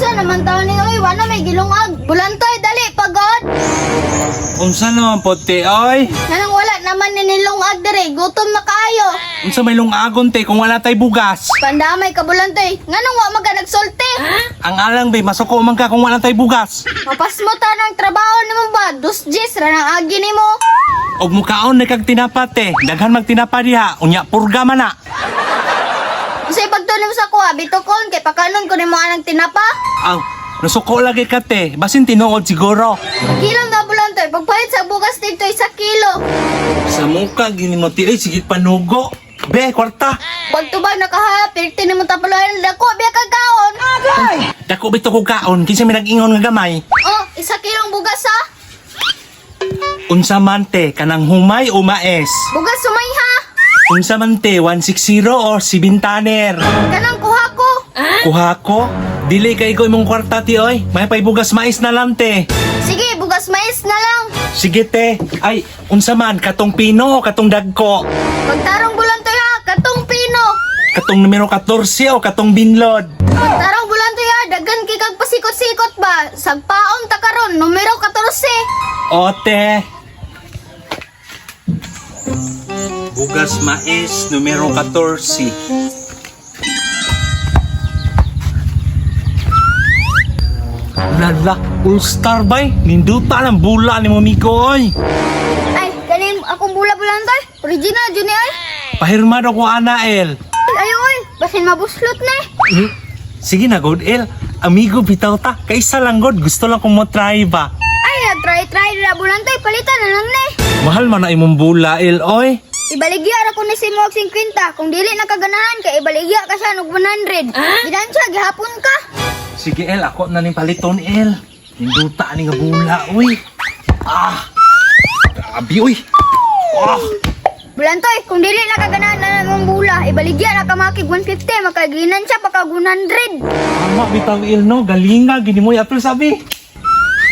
Unsa naman taon ni oy, wala may gilungag. Bulantoy dali pagod. Unsa naman po te, oy? Nanang wala naman ni nilungag dire, gutom na kaayo. Unsa may lungagon te kung wala tay bugas? Pandamay ka bulantoy. Nganong wa man ka nagsulti? Ang alang be, masuko man ka kung wala tay bugas. Mapas mo ta ng trabaho nimo ba? 2 Gs ra nang agi nimo. Og mukaon na kag tinapa te, daghan magtinapa diha, unya purga man na. Unsay pagtunom sa kuha, bitukon kay pakanon ko nimo anang tinapa. Aw, nasuko lagi ka te, basin tinuod siguro. Kilang na bulantoy, pagpalit sa bugas dito 1 kilo. Sa muka gini mo ti, ay sige panugo. Be, kwarta. Pagtubag na kaha, pirti nimo tapaloy dako biya kag kaon. Dako bito ko kaon, kinsa may nag-ingon nga gamay. Oh, 1 kilong bugas ha. Unsa man te, kanang humay o maes. Bugas sumay ha. Unsa man te, 160 or 7 tanner. Kanang kuha ko. Kuha ko? Dili kay ko imong kwarta ti oy. May paibugas mais na lang te. Sige, bugas mais na lang. Sige te. Ay, unsa man katong pino o katong dagko? Pagtarong bulantoy ha, katong pino. Katong numero 14 o katong binlod? Pagtarong bulantoy ha, dagan kay kag pasikot-sikot ba. Sagpaon ta karon, numero 14. O te. Bugas mais numero 14. Lala, all-star bay. Ninduta ng bula ni Momiko oy. Ay, kanin akong bula-bulantoy. Original jud ni ay. Pahirma daw ko Anael. Ayo oy, basin mabuslot na. Sige na God El. Amigo bitaw ta. Kaisa lang God. Gusto lang kong mo try ba. Ay, try na bulantoy, palitan na lang ni. Mahal man na imong bula El oy. Ibaligya ra ko ni si Mo og 50. Kung dili nakaganahan kay ibaligya ka siya og 100. Gidansya gihapon ka. Sige El, ako na ning paliton El. Ninduta ni nga bula uy. Ah. Grabe uy. Ah. Bulantoy, kung dili nakaganahan na namang bula, ibaligya na ka makig 150, makaginan siya pagka 100. Tama bitaw El no. Galinga gini mo apil sabi.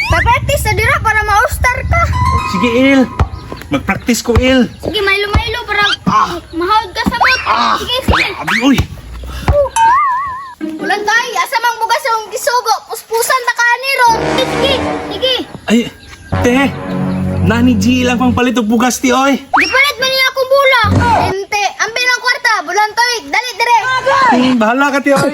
Papractice na dira para ma-all-star ka. Sige El. Mag-practice ko El. Sige, maylo-maylo para mahawd ka sa bot. Sige, sige. Grabe uy. Bulantoy, asa mang bugas yung isugo, puspusan na ka ni Ron. Sige, sige. Ay, te. Nani G lang pang palit og bugas ti oy. Gipalit man niya akong bula. Ente, ambil ang kwarta, bulantoy, dali dire. Bahala ka ti oy.